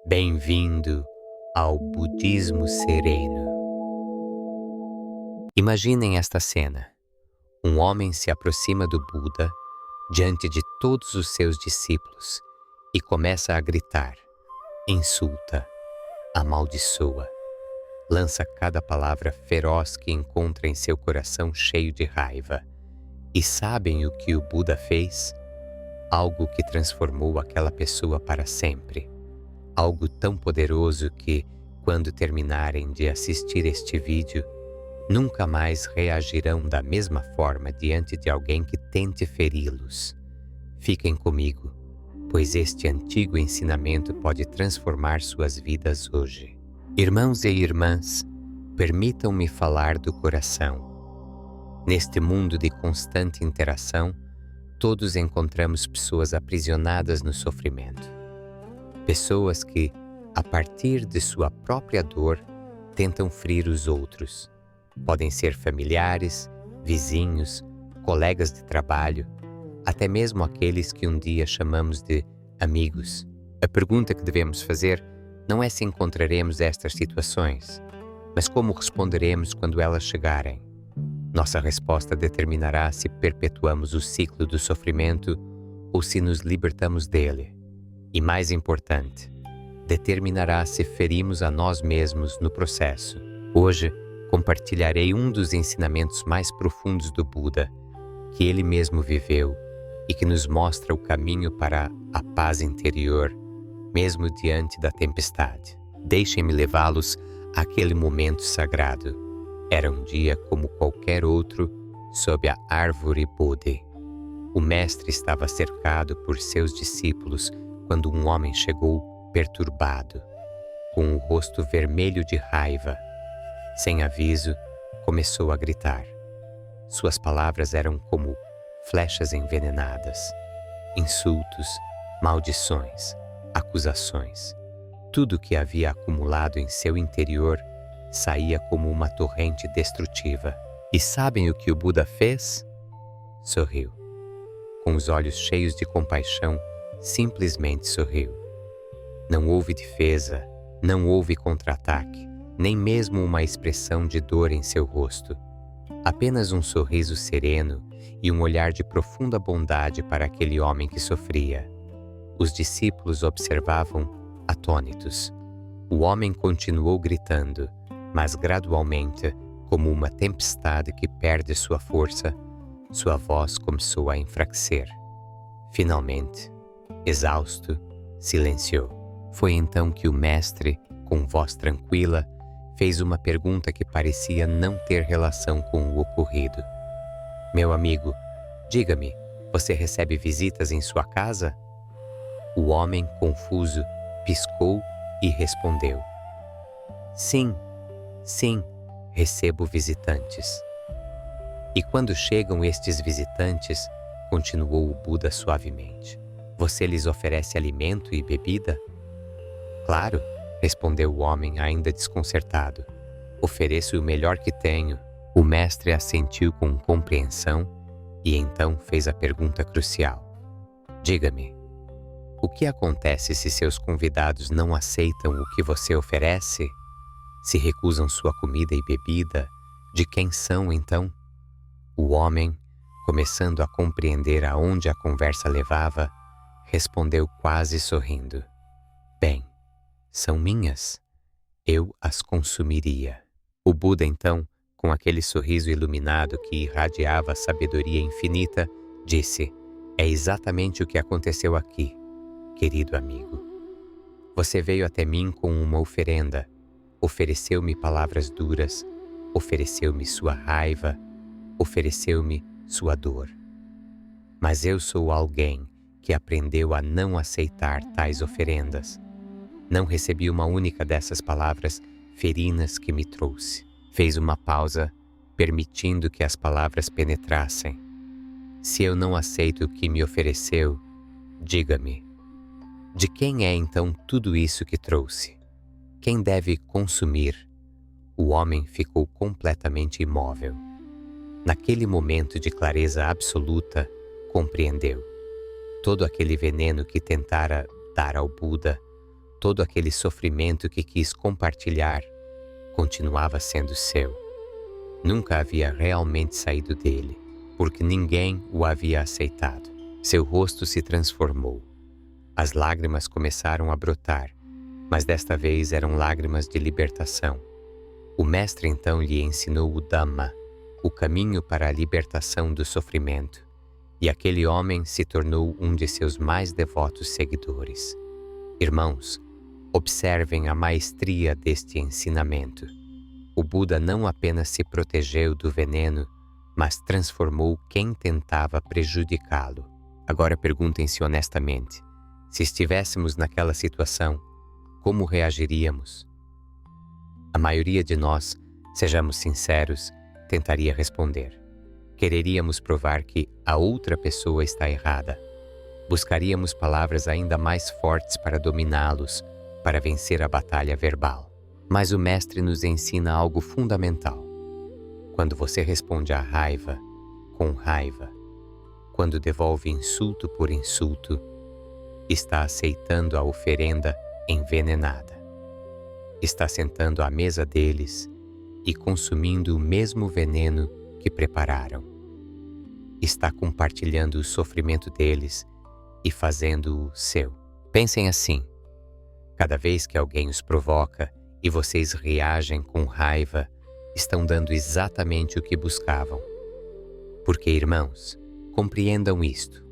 Bem-vindo ao Budismo Sereno. Imaginem esta cena. Um homem se aproxima do Buda diante de todos os seus discípulos e começa a gritar, insulta, amaldiçoa, lança cada palavra feroz que encontra em seu coração cheio de raiva. E sabem o que o Buda fez? Algo que transformou aquela pessoa para sempre. Algo tão poderoso que, quando terminarem de assistir este vídeo, nunca mais reagirão da mesma forma diante de alguém que tente feri-los. Fiquem comigo, pois este antigo ensinamento pode transformar suas vidas hoje. Irmãos e irmãs, permitam-me falar do coração. Neste mundo de constante interação, todos encontramos pessoas aprisionadas no sofrimento. Pessoas que, a partir de sua própria dor, tentam ferir os outros. Podem ser familiares, vizinhos, colegas de trabalho, até mesmo aqueles que um dia chamamos de amigos. A pergunta que devemos fazer não é se encontraremos estas situações, mas como responderemos quando elas chegarem. Nossa resposta determinará se perpetuamos o ciclo do sofrimento ou se nos libertamos dele. E mais importante, determinará se ferimos a nós mesmos no processo. Hoje, compartilharei um dos ensinamentos mais profundos do Buda, que ele mesmo viveu e que nos mostra o caminho para a paz interior, mesmo diante da tempestade. Deixem-me levá-los àquele momento sagrado. Era um dia como qualquer outro sob a árvore Bodhi. O mestre estava cercado por seus discípulos quando um homem chegou perturbado, com o rosto vermelho de raiva. Sem aviso, começou a gritar. Suas palavras eram como flechas envenenadas, insultos, maldições, acusações. Tudo que havia acumulado em seu interior saía como uma torrente destrutiva. E sabem o que o Buda fez? Sorriu. Com os olhos cheios de compaixão, simplesmente sorriu. Não houve defesa, não houve contra-ataque, nem mesmo uma expressão de dor em seu rosto. Apenas um sorriso sereno e um olhar de profunda bondade para aquele homem que sofria. Os discípulos observavam atônitos. O homem continuou gritando, mas gradualmente, como uma tempestade que perde sua força, sua voz começou a enfraquecer. Finalmente, exausto, silenciou. Foi então que o mestre, com voz tranquila, fez uma pergunta que parecia não ter relação com o ocorrido. Meu amigo, diga-me, você recebe visitas em sua casa? O homem, confuso, piscou e respondeu. Sim, recebo visitantes. E quando chegam estes visitantes, continuou o Buda suavemente, você lhes oferece alimento e bebida? Claro, respondeu o homem ainda desconcertado. Ofereço o melhor que tenho. O mestre assentiu com compreensão e então fez a pergunta crucial. Diga-me, o que acontece se seus convidados não aceitam o que você oferece? Se recusam sua comida e bebida, de quem são então? O homem, começando a compreender aonde a conversa levava, respondeu quase sorrindo. Bem, são minhas. Eu as consumiria. O Buda então, com aquele sorriso iluminado que irradiava a sabedoria infinita, disse, é exatamente o que aconteceu aqui, querido amigo. Você veio até mim com uma oferenda, ofereceu-me palavras duras, ofereceu-me sua raiva, ofereceu-me sua dor. Mas eu sou alguém que aprendeu a não aceitar tais oferendas. Não recebi uma única dessas palavras ferinas que me trouxe. Fez uma pausa, permitindo que as palavras penetrassem. Se eu não aceito o que me ofereceu, diga-me, de quem é então tudo isso que trouxe? Quem deve consumir? O homem ficou completamente imóvel. Naquele momento de clareza absoluta, compreendeu. Todo aquele veneno que tentara dar ao Buda Todo aquele sofrimento que quis compartilhar continuava sendo seu. Nunca havia realmente saído dele, porque ninguém o havia aceitado. Seu rosto se transformou. As lágrimas começaram a brotar, mas desta vez eram lágrimas de libertação. O mestre então lhe ensinou o Dhamma, o caminho para a libertação do sofrimento, e aquele homem se tornou um de seus mais devotos seguidores. Irmãos, observem a maestria deste ensinamento. O Buda não apenas se protegeu do veneno, mas transformou quem tentava prejudicá-lo. Agora perguntem-se honestamente, se estivéssemos naquela situação, como reagiríamos? A maioria de nós, sejamos sinceros, tentaria responder. Quereríamos provar que a outra pessoa está errada. Buscaríamos palavras ainda mais fortes para dominá-los, para vencer a batalha verbal. Mas o mestre nos ensina algo fundamental. Quando você responde à raiva, com raiva, quando devolve insulto por insulto, está aceitando a oferenda envenenada. Está sentando à mesa deles e consumindo o mesmo veneno que prepararam. Está compartilhando o sofrimento deles e fazendo-o seu. Pensem assim: cada vez que alguém os provoca e vocês reagem com raiva, estão dando exatamente o que buscavam. Porque, irmãos, compreendam isto.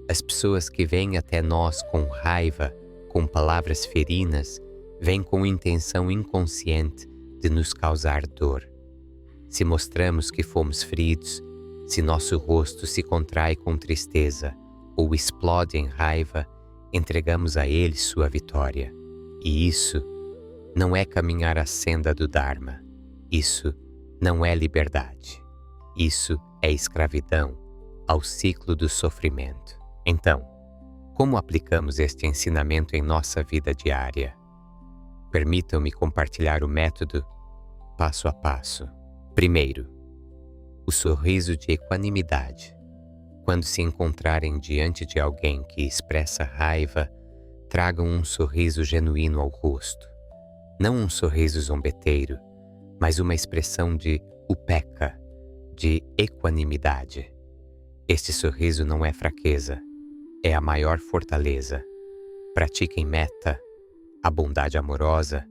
As pessoas que vêm até nós com raiva, com palavras ferinas, vêm com intenção inconsciente de nos causar dor. Se mostramos que fomos feridos, se nosso rosto se contrai com tristeza ou explode em raiva, entregamos a eles sua vitória. E isso não é caminhar a senda do Dharma. Isso não é liberdade. Isso é escravidão ao ciclo do sofrimento. Então, como aplicamos este ensinamento em nossa vida diária? Permitam-me compartilhar o método passo a passo. Primeiro, o sorriso de equanimidade. Quando se encontrarem diante de alguém que expressa raiva, tragam um sorriso genuíno ao rosto. Não um sorriso zombeteiro, mas uma expressão de upekkha, de equanimidade. Este sorriso não é fraqueza, é a maior fortaleza. Pratiquem metta, a bondade amorosa,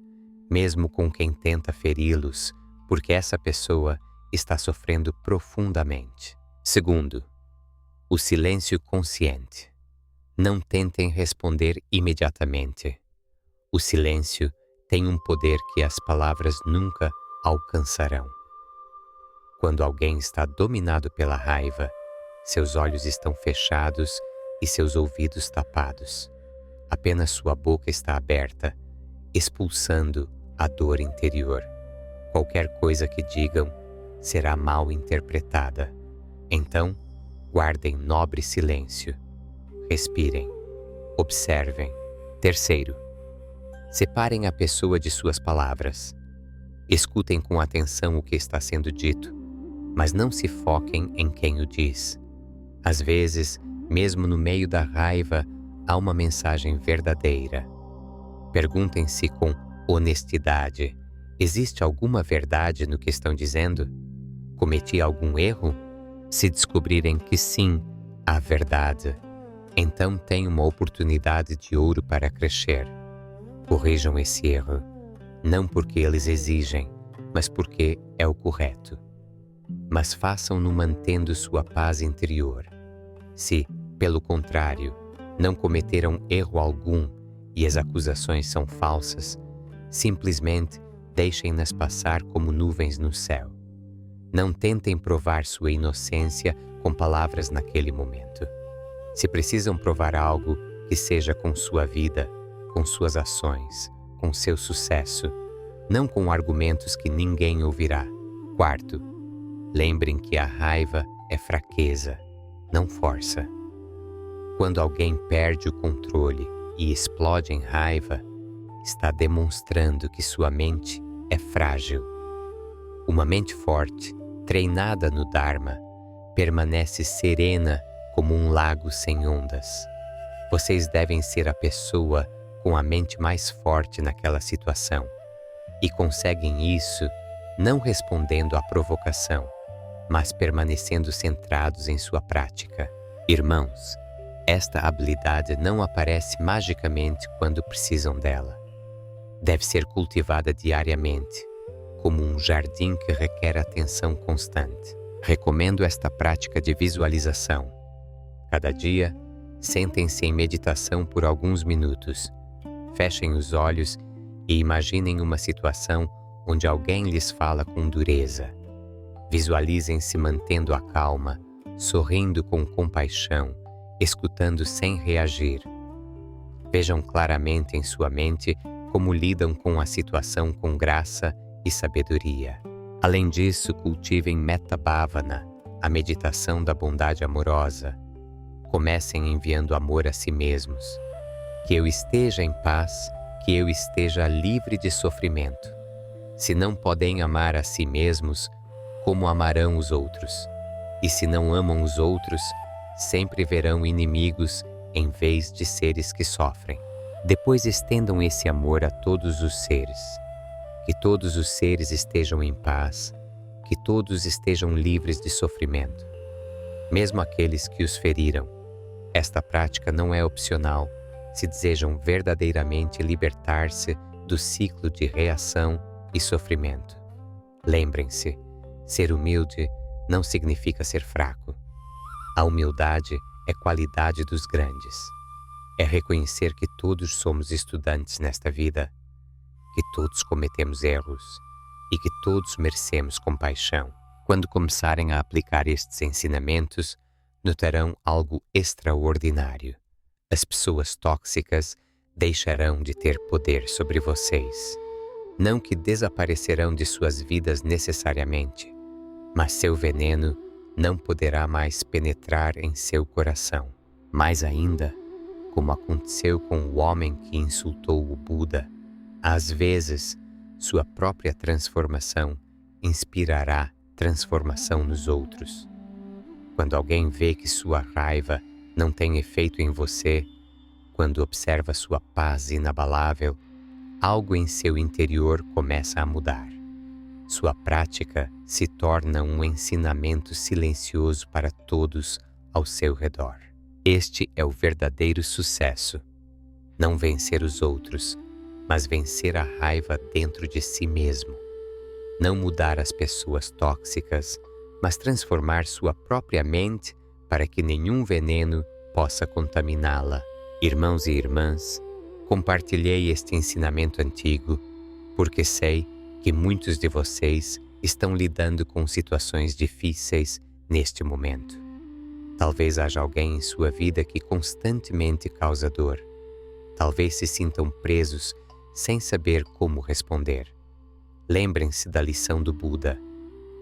mesmo com quem tenta feri-los, porque essa pessoa está sofrendo profundamente. Segundo, o silêncio consciente. Não tentem responder imediatamente. O silêncio tem um poder que as palavras nunca alcançarão. Quando alguém está dominado pela raiva, seus olhos estão fechados e seus ouvidos tapados. Apenas sua boca está aberta, expulsando a dor interior. Qualquer coisa que digam será mal interpretada. Então, guardem nobre silêncio. Respirem. Observem. Terceiro, separem a pessoa de suas palavras. Escutem com atenção o que está sendo dito, mas não se foquem em quem o diz. Às vezes, mesmo no meio da raiva, há uma mensagem verdadeira. Perguntem-se com honestidade: existe alguma verdade no que estão dizendo? Cometi algum erro? Se descobrirem que sim, há verdade, então têm uma oportunidade de ouro para crescer. Corrijam esse erro, não porque eles exigem, mas porque é o correto. Mas façam-no mantendo sua paz interior. Se, pelo contrário, não cometeram erro algum e as acusações são falsas, simplesmente deixem-nas passar como nuvens no céu. Não tentem provar sua inocência com palavras naquele momento. Se precisam provar algo, que seja com sua vida, com suas ações, com seu sucesso, não com argumentos que ninguém ouvirá. Quarto, lembrem que a raiva é fraqueza, não força. Quando alguém perde o controle e explode em raiva, está demonstrando que sua mente é frágil. Uma mente forte, treinada no Dharma, permanece serena como um lago sem ondas. Vocês devem ser a pessoa com a mente mais forte naquela situação, e conseguem isso não respondendo à provocação, mas permanecendo centrados em sua prática. Irmãos, esta habilidade não aparece magicamente quando precisam dela. Deve ser cultivada diariamente, como um jardim que requer atenção constante. Recomendo esta prática de visualização. Cada dia, sentem-se em meditação por alguns minutos. Fechem os olhos e imaginem uma situação onde alguém lhes fala com dureza. Visualizem-se mantendo a calma, sorrindo com compaixão, escutando sem reagir. Vejam claramente em sua mente como lidam com a situação com graça e sabedoria. Além disso, cultivem Metta Bhavana, a meditação da bondade amorosa. Comecem enviando amor a si mesmos. Que eu esteja em paz, que eu esteja livre de sofrimento. Se não podem amar a si mesmos, como amarão os outros? E se não amam os outros, sempre verão inimigos em vez de seres que sofrem. Depois estendam esse amor a todos os seres. Que todos os seres estejam em paz, que todos estejam livres de sofrimento, mesmo aqueles que os feriram. Esta prática não é opcional se desejam verdadeiramente libertar-se do ciclo de reação e sofrimento. Lembrem-se, ser humilde não significa ser fraco. A humildade é qualidade dos grandes. É reconhecer que todos somos estudantes nesta vida, que todos cometemos erros e que todos merecemos compaixão. Quando começarem a aplicar estes ensinamentos, notarão algo extraordinário. As pessoas tóxicas deixarão de ter poder sobre vocês. Não que desaparecerão de suas vidas necessariamente, mas seu veneno não poderá mais penetrar em seu coração. Mais ainda, como aconteceu com o homem que insultou o Buda, às vezes, sua própria transformação inspirará transformação nos outros. Quando alguém vê que sua raiva não tem efeito em você, quando observa sua paz inabalável, algo em seu interior começa a mudar. Sua prática se torna um ensinamento silencioso para todos ao seu redor. Este é o verdadeiro sucesso. Não vencer os outros, mas vencer a raiva dentro de si mesmo. Não mudar as pessoas tóxicas, mas transformar sua própria mente para que nenhum veneno possa contaminá-la. Irmãos e irmãs, compartilhei este ensinamento antigo porque sei que muitos de vocês estão lidando com situações difíceis neste momento. Talvez haja alguém em sua vida que constantemente causa dor. Talvez se sintam presos sem saber como responder. Lembrem-se da lição do Buda.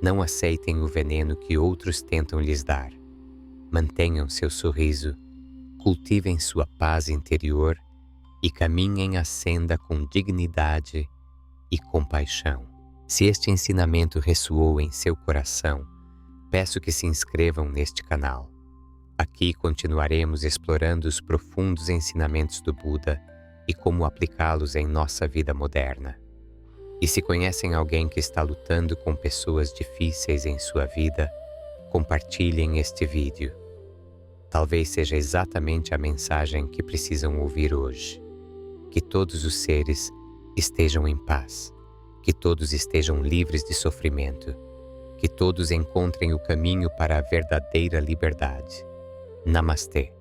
Não aceitem o veneno que outros tentam lhes dar. Mantenham seu sorriso, cultivem sua paz interior e caminhem a senda com dignidade e compaixão. Se este ensinamento ressoou em seu coração, peço que se inscrevam neste canal. Aqui continuaremos explorando os profundos ensinamentos do Buda e como aplicá-los em nossa vida moderna. E se conhecem alguém que está lutando com pessoas difíceis em sua vida, compartilhem este vídeo. Talvez seja exatamente a mensagem que precisam ouvir hoje. Que todos os seres estejam em paz, que todos estejam livres de sofrimento, que todos encontrem o caminho para a verdadeira liberdade. Namastê.